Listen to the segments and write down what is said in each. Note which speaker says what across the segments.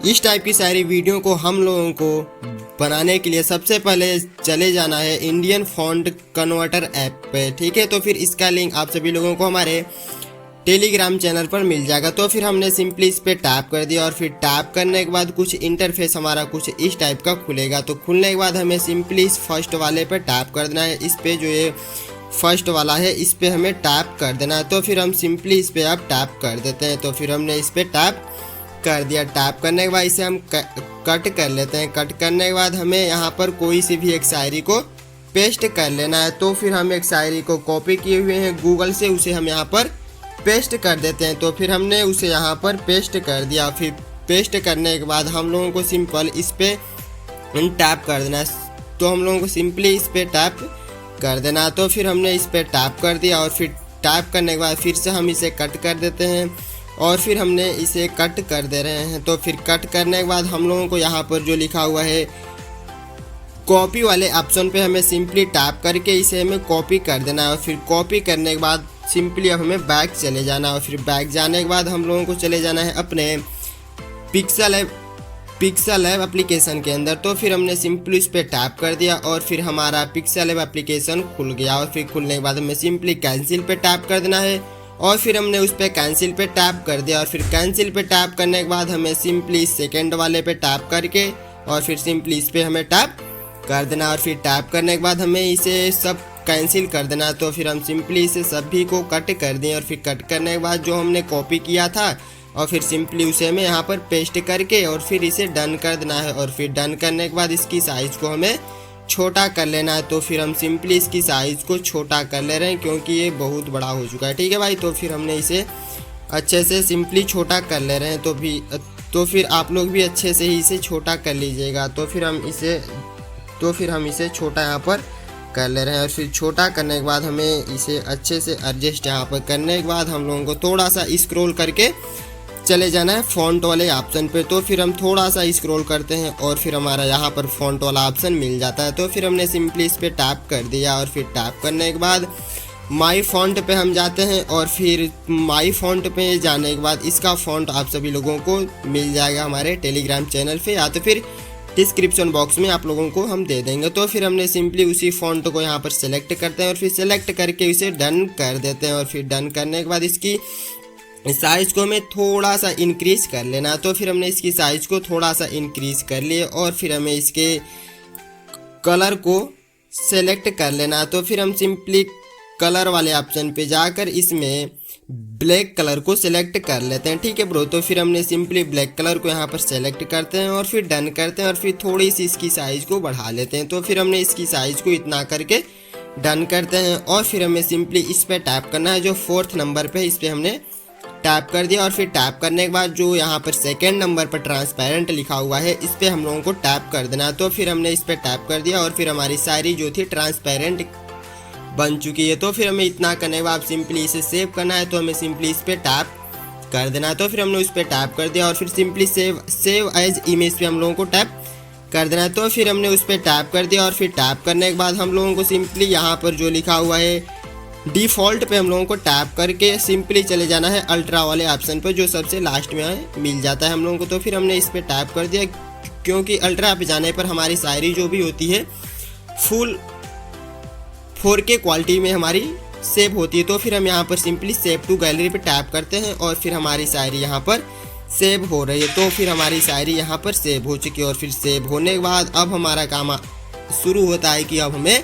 Speaker 1: इस टाइप की सारी वीडियो को हम लोगों को बनाने के लिए सबसे पहले चले जाना है इंडियन फॉन्ट कन्वर्टर ऐप पे। ठीक है, तो फिर इसका लिंक आप सभी लोगों को हमारे टेलीग्राम चैनल पर मिल जाएगा। तो फिर हमने सिंपली इस पे टैप कर दिया और फिर टैप करने के बाद कुछ इंटरफेस हमारा कुछ इस टाइप का खुलेगा। तो खुलने के बाद हमें सिंपली इस फर्स्ट वाले पे टैप कर देना है। इस पे जो ये फर्स्ट वाला है इस पे हमें टैप कर देना है। तो फिर हम सिंपली इस पे अब टैप कर देते हैं। तो फिर हमने इस पे टैप कर दिया। टैप करने के बाद इसे हम कट कर लेते हैं। कट करने के बाद हमें यहाँ पर कोई सी भी एक शायरी को पेस्ट कर लेना है। तो फिर हम एक शायरी को कॉपी किए हुए हैं गूगल से, उसे हम यहाँ पर पेस्ट कर देते हैं। तो फिर हमने उसे यहाँ पर पेस्ट कर दिया। फिर पेस्ट करने के बाद हम लोगों को सिंपल इस पे टैप कर देना है। तो हम लोगों को सिंपली इस पे टैप कर देना। तो फिर हमने इस पे टैप कर दिया और फिर टैप करने के बाद फिर से हम इसे कट कर देते हैं और फिर हमने इसे कट कर दे रहे हैं। तो फिर कट करने के बाद हम लोगों को यहाँ पर जो लिखा हुआ है कॉपी वाले ऑप्शन पे हमें सिंपली टैप करके इसे हमें कॉपी कर देना है। और फिर कॉपी करने के बाद सिंपली अब हमें बैक चले जाना है। और फिर बैक जाने के बाद हम लोगों को चले जाना है अपने पिक्सल ऐप एप्लीकेशन के अंदर। तो फिर हमने सिंपली इस पर टैप कर दिया और फिर हमारा पिक्सल ऐप एप्लीकेशन खुल गया। और फिर खुलने के बाद हमें सिंपली कैंसिल पे टैप कर देना है और फिर हमने उस पर कैंसिल पे टैप कर दिया। और फिर कैंसिल पे टैप करने के बाद हमें सिंपली सेकेंड वाले पे टैप करके और फिर सिंपली इस पर हमें टैप कर देना। और फिर टैप करने के बाद हमें इसे सब कैंसिल कर देना। तो फिर हम सिंपली इसे सभी को कट कर दें और फिर कट करने के बाद जो हमने कॉपी किया था और फिर सिंपली उसे हमें यहाँ पर पेस्ट करके और फिर इसे डन कर देना है। और फिर डन करने के बाद इसकी साइज़ को हमें छोटा कर लेना है। तो फिर हम सिंपली इसकी साइज़ को छोटा कर ले रहे हैं क्योंकि ये बहुत बड़ा हो चुका है। ठीक है भाई, तो फिर हमने इसे अच्छे से सिंपली छोटा कर ले रहे हैं। तो फिर आप लोग भी अच्छे से ही इसे छोटा कर लीजिएगा। तो फिर हम इसे छोटा यहाँ पर कर ले रहे हैं। और फिर छोटा करने के बाद हमें इसे अच्छे से एडजस्ट यहाँ पर करने के बाद हम लोगों को थोड़ा सा स्क्रॉल करके चले जाना है फ़ॉन्ट वाले ऑप्शन पे। तो फिर हम थोड़ा सा स्क्रॉल करते हैं और फिर हमारा यहाँ पर फ़ॉन्ट वाला ऑप्शन मिल जाता है। तो फिर हमने सिंपली इस पर टैप कर दिया और फिर टैप करने के बाद माई फ़ॉन्ट पे हम जाते हैं। और फिर माई फ़ॉन्ट पे जाने के बाद इसका फ़ॉन्ट आप सभी लोगों को मिल जाएगा हमारे टेलीग्राम चैनल पे, या तो फिर डिस्क्रिप्शन बॉक्स में आप लोगों को हम दे देंगे। तो फिर हमने सिंपली उसी फ़ॉन्ट को यहाँ पर सेलेक्ट करते हैं और फिर सेलेक्ट करके इसे डन कर देते हैं। और फिर डन करने के बाद इसकी साइज़ को हमें थोड़ा सा इंक्रीज़ कर लेना। तो फिर हमने इसकी साइज़ को थोड़ा सा इंक्रीज़ कर लिए और फिर हमें इसके कलर को सेलेक्ट कर लेना। तो फिर हम सिंपली कलर वाले ऑप्शन पे जाकर इसमें ब्लैक कलर को सिलेक्ट कर लेते हैं। ठीक है ब्रो, तो फिर हमने सिंपली ब्लैक कलर को यहाँ पर सेलेक्ट करते हैं और फिर डन करते हैं और फिर थोड़ी सी इसकी साइज़ को बढ़ा लेते हैं। तो फिर हमने इसकी साइज़ को इतना करके डन करते हैं और फिर हमें सिंपली इस पर टैप करना है जो 4th नंबर पे, इस पर हमने टैप कर दिया। और फिर टैप करने के बाद जो यहाँ पर 2nd नंबर पर ट्रांसपेरेंट लिखा हुआ है इस पर हम लोगों को टैप कर देना। तो फिर हमने इस पर टैप कर दिया और फिर हमारी शायरी जो थी ट्रांसपेरेंट बन चुकी है। तो फिर हमें इतना करने के बाद सिंपली इसे सेव करना है। तो हमें सिंपली इस पर टैप कर देना है। तो फिर हमने उस पर टैप कर दिया और फिर सिंपली सेव एज इमेज पे हम लोगों को टैप कर देना है। तो फिर हमने उस पर टैप कर दिया और फिर टैप करने के बाद हम लोगों को सिंपली यहाँ पर जो लिखा हुआ है डिफ़ॉल्ट पे हम लोगों को टैप करके सिंपली चले जाना है अल्ट्रा वाले ऑप्शन पर जो सबसे लास्ट में मिल जाता है हम लोगों को। तो फिर हमने इस पर टैप कर दिया क्योंकि अल्ट्रा पे जाने पर हमारी शायरी जो भी होती है फुल 4K क्वालिटी में हमारी सेव होती है। तो फिर हम यहाँ पर सिंपली सेव टू गैलरी पे टैप करते हैं और फिर हमारी शायरी यहाँ पर सेव हो रही है। तो फिर हमारी शायरी यहाँ पर सेव हो चुकी है। और फिर सेव होने के बाद अब हमारा काम शुरू होता है कि अब हमें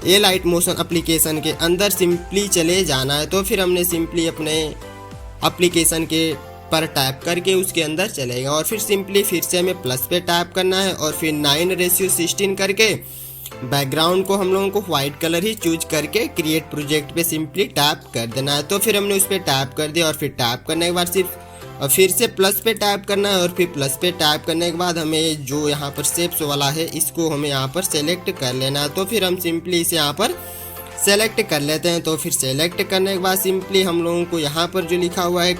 Speaker 1: ये लाइट मोशन एप्लीकेशन के अंदर सिंपली चले जाना है। तो फिर हमने सिंपली अपने एप्लीकेशन के पर टैप करके उसके अंदर चलेगा और फिर सिंपली फिर से हमें प्लस पे टैप करना है और फिर 9:16 करके बैकग्राउंड को हम लोगों को व्हाइट कलर ही चूज करके क्रिएट प्रोजेक्ट पे सिंपली टैप कर देना है। तो फिर हमने उस पर टैप कर दिया और फिर टैप करने के बाद फिर से प्लस पे टैप करना है और फिर प्लस पे टैप करने के बाद हमें जो यहाँ पर शेप्स वाला है इसको हमें यहाँ पर सेलेक्ट कर लेना है। तो फिर हम सिंपली इसे यहाँ पर सेलेक्ट कर लेते हैं। तो फिर सेलेक्ट करने के बाद सिंपली हम लोगों को यहाँ पर जो लिखा हुआ है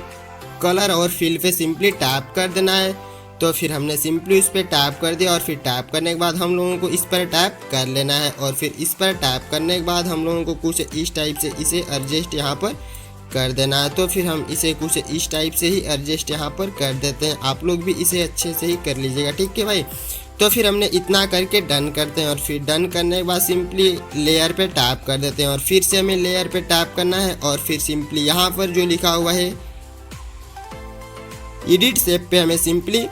Speaker 1: कलर और फिल पे सिंपली टैप कर देना है। तो फिर हमने सिंपली इस पर टैप कर दिया और फिर टैप करने के बाद हम लोगों को इस पर टैप कर लेना है और फिर इस पर टैप करने के बाद हम लोगों को कुछ इस टाइप से इसे एडजस्ट यहाँ पर कर देना है। तो फिर हम इसे कुछ इस टाइप से ही एडजस्ट यहाँ पर कर देते हैं। आप लोग भी इसे अच्छे से ही कर लीजिएगा, ठीक है भाई। तो फिर हमने इतना करके डन करते हैं और फिर डन करने के बाद सिंपली लेयर पे टैप कर देते हैं और फिर से हमें लेयर पे टैप करना है और फिर सिंपली यहाँ पर जो लिखा हुआ है एडिट शेप पे हमें सिंपली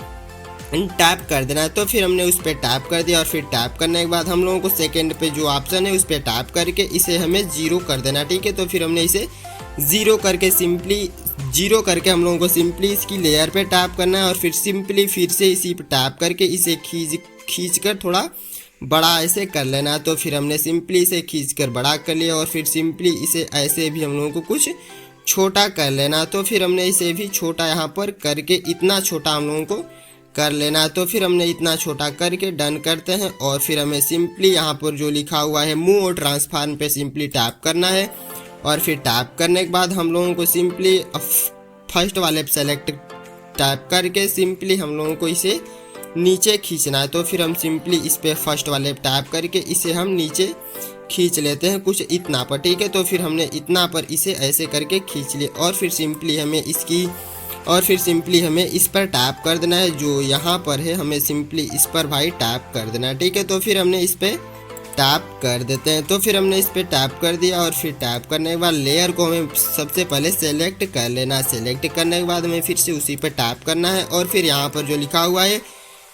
Speaker 1: टैप कर देना है। तो फिर हमने उस पर टैप कर दिया और फिर टैप करने के बाद हम लोगों को सेकंड पे जो ऑप्शन है उस पर टैप करके इसे हमें 0 कर देना, ठीक है। तो फिर हमने इसे 0 करके हम लोगों को सिंपली इसकी लेयर पे टैप करना है और फिर सिंपली फिर से इसी पे टैप करके इसे खींच कर थोड़ा बड़ा ऐसे कर लेना है। तो फिर हमने सिंपली इसे खींच कर बड़ा कर लिया और फिर सिंपली इसे ऐसे भी हम लोगों को कुछ छोटा कर लेना। तो फिर हमने इसे भी छोटा यहाँ पर करके इतना छोटा हम लोगों को कर लेना। तो फिर हमने इतना छोटा करके डन करते हैं और फिर हमें सिंपली यहाँ पर जो लिखा हुआ है मूव और ट्रांसफॉर्म पे सिंपली टैप करना है और फिर टैप करने के बाद हम लोगों को सिंपली फर्स्ट वाले पे सेलेक्ट टैप करके सिंपली हम लोगों को इसे नीचे खींचना है। तो फिर हम सिंपली इस पे फर्स्ट वाले पे टैप करके इसे हम नीचे खींच लेते हैं कुछ इतना पर, ठीक है। तो फिर हमने इतना पर इसे ऐसे करके खींच लिया और फिर सिंपली हमें इस पर टैप कर देना है जो यहाँ पर है, हमें सिंपली इस पर भाई टैप कर देना है, ठीक है। तो फिर हमने इस पर टैप कर देते हैं। तो फिर हमने इस पर टैप कर दिया और फिर टैप करने के बाद लेयर को हमें सबसे पहले सेलेक्ट कर लेना है। सेलेक्ट करने के बाद हमें फिर से उसी पर टैप करना है और फिर यहाँ पर जो लिखा हुआ है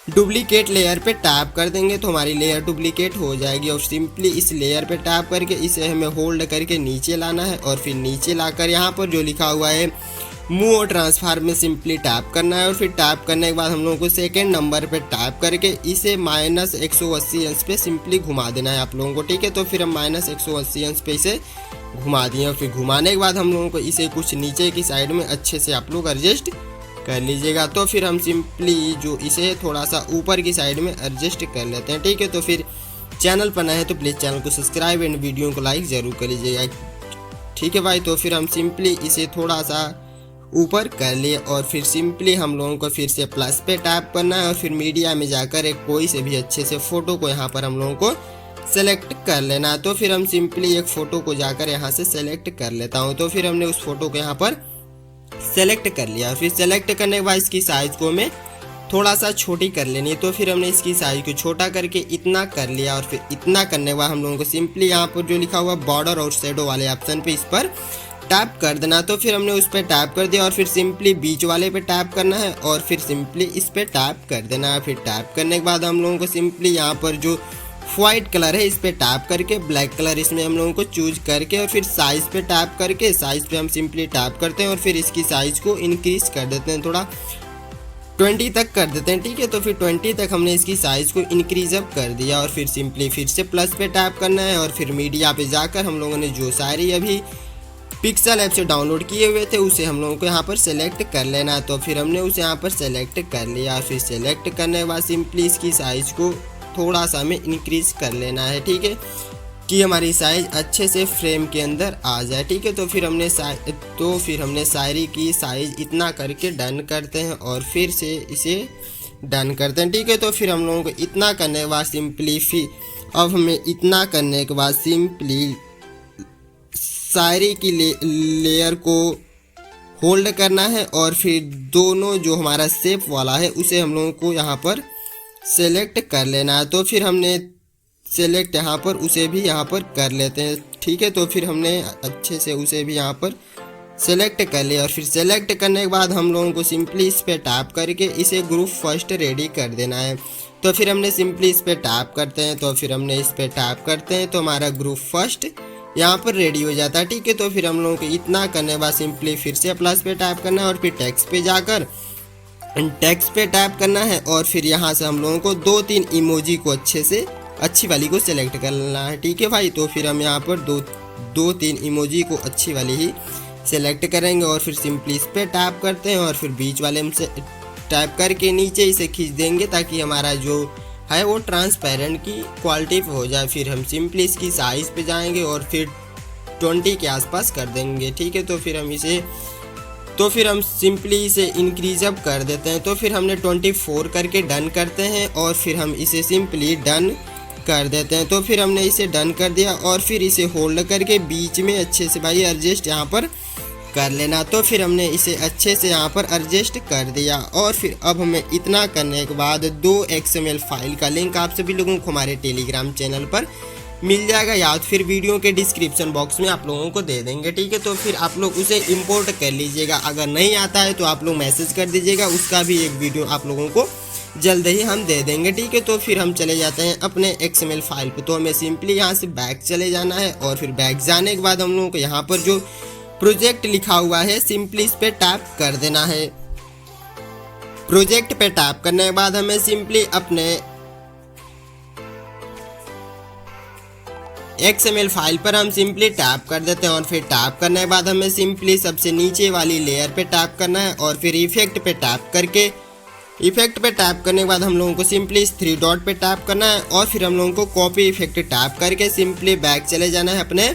Speaker 1: डुप्लीकेट लेयर पे टैप कर देंगे तो हमारी लेयर डुप्लीकेट हो जाएगी और सिंपली इस लेयर पे टैप करके इसे हमें होल्ड करके नीचे लाना है और फिर नीचे लाकर यहाँ पर जो लिखा हुआ है मूव और ट्रांसफॉर्म में सिंपली टैप करना है और फिर टैप करने के बाद हम लोगों को सेकंड नंबर पे टैप करके इसे -180 अंश पे सिंपली घुमा देना है आप लोगों को, ठीक है। तो फिर हम -180 अंश पे इसे घुमा दिए और फिर घुमाने के बाद हम लोगों को इसे कुछ नीचे की साइड में अच्छे से आप लोग एडजस्ट कर लीजिएगा। तो फिर हम सिंपली जो इसे थोड़ा सा ऊपर की साइड में एडजस्ट कर लेते हैं, ठीक है। तो फिर चैनल पर नए हैं तो प्लीज़ चैनल को सब्सक्राइब एंड वीडियो को लाइक ज़रूर कर लीजिएगा, ठीक है भाई। तो फिर हम सिंपली इसे थोड़ा सा ऊपर कर लिए और फिर सिंपली हम लोगों को फिर से प्लस पे टैप करना है और फिर मीडिया में जाकर एक कोई से भी अच्छे से फ़ोटो को यहाँ पर हम लोगों को सेलेक्ट कर लेना है। तो फिर हम सिंपली एक फ़ोटो को जाकर यहाँ से सेलेक्ट कर लेता हूँ। तो फिर हमने उस फोटो को यहाँ पर सेलेक्ट कर लिया और फिर सेलेक्ट करने के बाद इसकी साइज़ को हमें थोड़ा सा छोटी कर लेनी है। तो फिर हमने इसकी साइज़ को छोटा करके इतना कर लिया और फिर इतना करने के बाद हम लोगों को सिंपली यहाँ पर जो लिखा हुआ बॉर्डर और शेडो वाले ऑप्शन पे इस पर टैप कर देना। तो फिर हमने उस पर टैप कर दिया और फिर सिंपली बीच वाले पे टैप करना है और फिर सिंपली इस पर टैप कर देना है। फिर टैप करने के बाद हम लोगों को सिंपली यहाँ पर जो वाइट कलर है इस पर टैप करके ब्लैक कलर इसमें हम लोगों को चूज करके और फिर साइज़ पे टैप करके साइज़ पे हम सिंपली टैप करते हैं और फिर इसकी साइज़ को इंक्रीज कर देते हैं, थोड़ा 20 तक कर देते हैं, ठीक है। तो फिर 20 तक हमने इसकी साइज़ को इंक्रीज अप कर दिया और फिर सिंपली फिर से प्लस पे टैप करना है और फिर मीडिया पे जाकर हम लोगों ने जो सारी अभी पिक्सल ऐप से डाउनलोड किए हुए थे उसे हम लोगों को यहाँ पर सेलेक्ट कर लेना है। तो फिर हमने उसे यहाँ पर सेलेक्ट कर लिया और फिर सेलेक्ट करने के बाद सिंपली इसकी साइज़ को थोड़ा सा हमें इंक्रीज कर लेना है, ठीक है, कि हमारी साइज़ अच्छे से फ्रेम के अंदर आ जाए, ठीक है। तो फिर हमने सारी की साइज़ इतना करके डन करते हैं और फिर से इसे डन करते हैं, ठीक है। तो फिर हम लोगों को इतना करने के बाद सिंपली अब हमें इतना करने के बाद सिंपली सारी की लेयर को होल्ड करना है और फिर दोनों जो हमारा शेप वाला है उसे हम लोगों को यहाँ पर सेलेक्ट कर लेना है। तो फिर हमने सेलेक्ट यहाँ पर उसे भी यहाँ पर कर लेते हैं, ठीक है। तो फिर हमने अच्छे से उसे भी यहाँ पर सेलेक्ट कर लिया और फिर सेलेक्ट करने के बाद हम लोगों को सिंपली इस पर टैप करके इसे ग्रुप फर्स्ट रेडी कर देना है। तो फिर हमने सिंपली इस पर टैप करते हैं तो फिर हमने इस पर टैप करते हैं तो हमारा ग्रुप फर्स्ट यहाँ पर रेडी हो जाता है, ठीक है। तो फिर हम लोगों को इतना करने के बाद सिंपली फिर से प्लस पे टैप करना है और फिर टेक्स्ट पे जाकर टेक्स्ट पे टैप करना है और फिर यहाँ से हम लोगों को 2-3 इमोजी को अच्छी वाली को सिलेक्ट करना है, ठीक है भाई। तो फिर हम यहाँ पर 2-3 इमोजी को अच्छी वाली ही सिलेक्ट करेंगे और फिर सिंपली इस पर टैप करते हैं और फिर बीच वाले में से टैप करके नीचे इसे खींच देंगे ताकि हमारा जो है वो ट्रांसपेरेंट की क्वालिटी पे हो जाए। फिर हम सिंपली इसकी साइज़ पे जाएंगे और फिर 20 के आसपास कर देंगे, ठीक है। तो फिर हम सिंपली इसे इंक्रीज अप कर देते हैं। तो फिर हमने 24 करके डन करते हैं और फिर हम इसे सिंपली डन कर देते हैं। तो फिर हमने इसे डन कर दिया और फिर इसे होल्ड करके बीच में अच्छे से भाई एडजस्ट यहाँ पर कर लेना। तो फिर हमने इसे अच्छे से यहाँ पर एडजस्ट कर दिया और फिर अब हमें इतना करने के बाद 2 XML फाइल का लिंक आप सभी लोगों को हमारे टेलीग्राम चैनल पर मिल जाएगा या फिर वीडियो के डिस्क्रिप्शन बॉक्स में आप लोगों को दे देंगे, ठीक है। तो फिर आप लोग उसे इंपोर्ट कर लीजिएगा। अगर नहीं आता है तो आप लोग मैसेज कर दीजिएगा, उसका भी एक वीडियो आप लोगों को जल्द ही हम दे देंगे, ठीक है। तो फिर हम चले जाते हैं अपने XML फाइल पे। तो हमें सिंपली यहाँ से बैक चले जाना है और फिर बैक जाने के बाद हम लोगों को यहाँ पर जो प्रोजेक्ट लिखा हुआ है सिंपली इस पे टैप कर देना है। प्रोजेक्ट पे टैप करने के बाद हमें सिंपली अपने XML फाइल पर हम सिंपली टैप कर देते हैं और फिर टैप करने के बाद हमें सिंपली सबसे नीचे वाली लेयर पे टैप करना है और फिर इफेक्ट पे टैप करके इफेक्ट पे टैप करने के बाद हम लोगों को सिंपली इस 3 डॉट पे टैप करना है और फिर हम लोगों को कॉपी इफेक्ट टैप करके सिंपली बैक चले जाना है अपने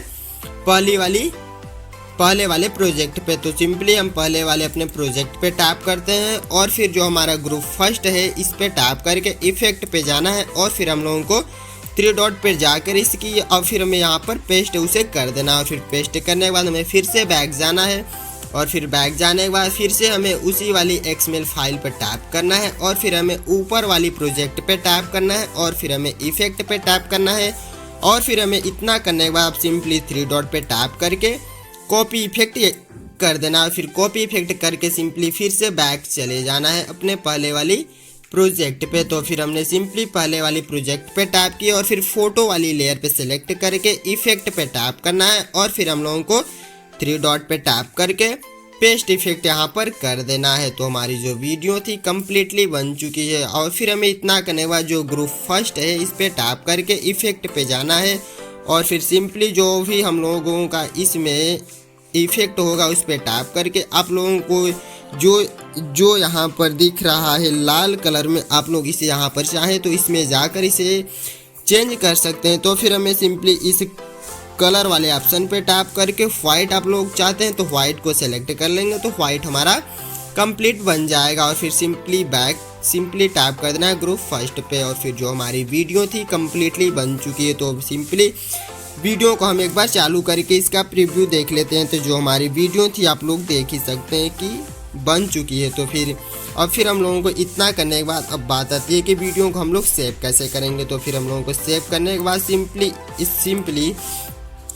Speaker 1: पहले वाले प्रोजेक्ट पे। तो सिंपली हम पहले वाले अपने प्रोजेक्ट पे टैप करते हैं और फिर जो हमारा ग्रुप फर्स्ट है इस पे टैप करके इफेक्ट पे जाना है और फिर हम लोगों को 3 डॉट पे जाकर इसकी और फिर हमें यहाँ पर पेस्ट उसे कर देना और फिर पेस्ट करने के बाद हमें फिर से बैक जाना है और फिर बैक जाने के बाद फिर से हमें उसी वाली XML फाइल पर टैप करना है और फिर हमें ऊपर वाली प्रोजेक्ट पे टैप करना है और फिर हमें इफेक्ट पे टैप करना है और फिर हमें इतना करने के बाद सिंपली 3 डॉट पे टैप करके कॉपी इफेक्ट कर देना। फिर कॉपी इफेक्ट करके सिंपली फिर से बैक चले जाना है अपने पहले वाली प्रोजेक्ट पे। तो फिर हमने सिंपली पहले वाली प्रोजेक्ट पे टैप किया और फिर फोटो वाली लेयर पे सिलेक्ट करके इफेक्ट पे टैप करना है और फिर हम लोगों को 3 डॉट पे टैप करके पेस्ट इफेक्ट यहाँ पर कर देना है। तो हमारी जो वीडियो थी कम्प्लीटली बन चुकी है और फिर हमें इतना करने के बाद जो ग्रुप फर्स्ट है इस पे टैप करके इफेक्ट पे जाना है और फिर सिंपली जो भी हम लोगों का इसमें इफेक्ट होगा उस पे टैप करके आप लोगों को जो यहाँ पर दिख रहा है लाल कलर में आप लोग इसे यहाँ पर चाहें तो इसमें जाकर इसे चेंज कर सकते हैं। तो फिर हमें सिंपली इस कलर वाले ऑप्शन पे टैप करके व्हाइट आप लोग चाहते हैं तो व्हाइट को सेलेक्ट कर लेंगे तो व्हाइट हमारा कंप्लीट बन जाएगा और फिर सिंपली टैप कर देना है ग्रुप फर्स्ट पे और फिर जो हमारी वीडियो थी कम्प्लीटली बन चुकी है। तो सिंपली वीडियो को हम एक बार चालू करके इसका प्रीव्यू देख लेते हैं। तो जो हमारी वीडियो थी आप लोग देख ही सकते हैं कि बन चुकी है। तो फिर हम लोगों को इतना करने के बाद अब बात आती है कि वीडियो को हम लोग सेव कैसे करेंगे। तो फिर हम लोगों को सेव करने के बाद सिंपली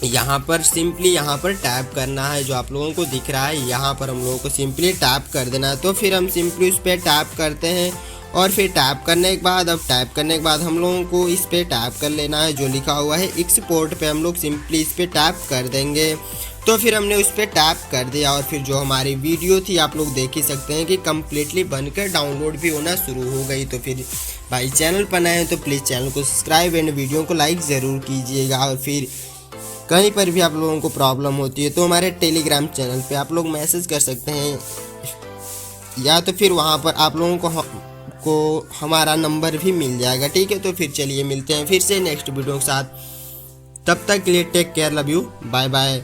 Speaker 1: यहाँ पर टैप करना है जो आप लोगों को दिख रहा है, यहाँ पर हम लोगों को सिंपली टैप कर देना है। तो फिर हम सिंपली उस पर टैप करते हैं और फिर टैप करने के बाद हम लोगों को इस पे टैप कर लेना है जो लिखा हुआ है एक्सपोर्ट पे हम लोग सिंपली इस पे टैप कर देंगे। तो फिर हमने उस पर टैप कर दिया और फिर जो हमारी वीडियो थी आप लोग देख ही सकते हैं कि कम्प्लीटली बनकर डाउनलोड भी होना शुरू हो गई। तो फिर भाई चैनल पर नए हैं तो प्लीज़ चैनल को सब्सक्राइब एंड वीडियो को लाइक ज़रूर कीजिएगा। और फिर कहीं पर भी आप लोगों को प्रॉब्लम होती है तो हमारे टेलीग्राम चैनल पे आप लोग मैसेज कर सकते हैं या तो फिर वहाँ पर आप लोगों को हमारा नंबर भी मिल जाएगा, ठीक है। तो फिर चलिए मिलते हैं फिर से नेक्स्ट वीडियो के साथ, तब तक के लिए take care, love you, bye bye.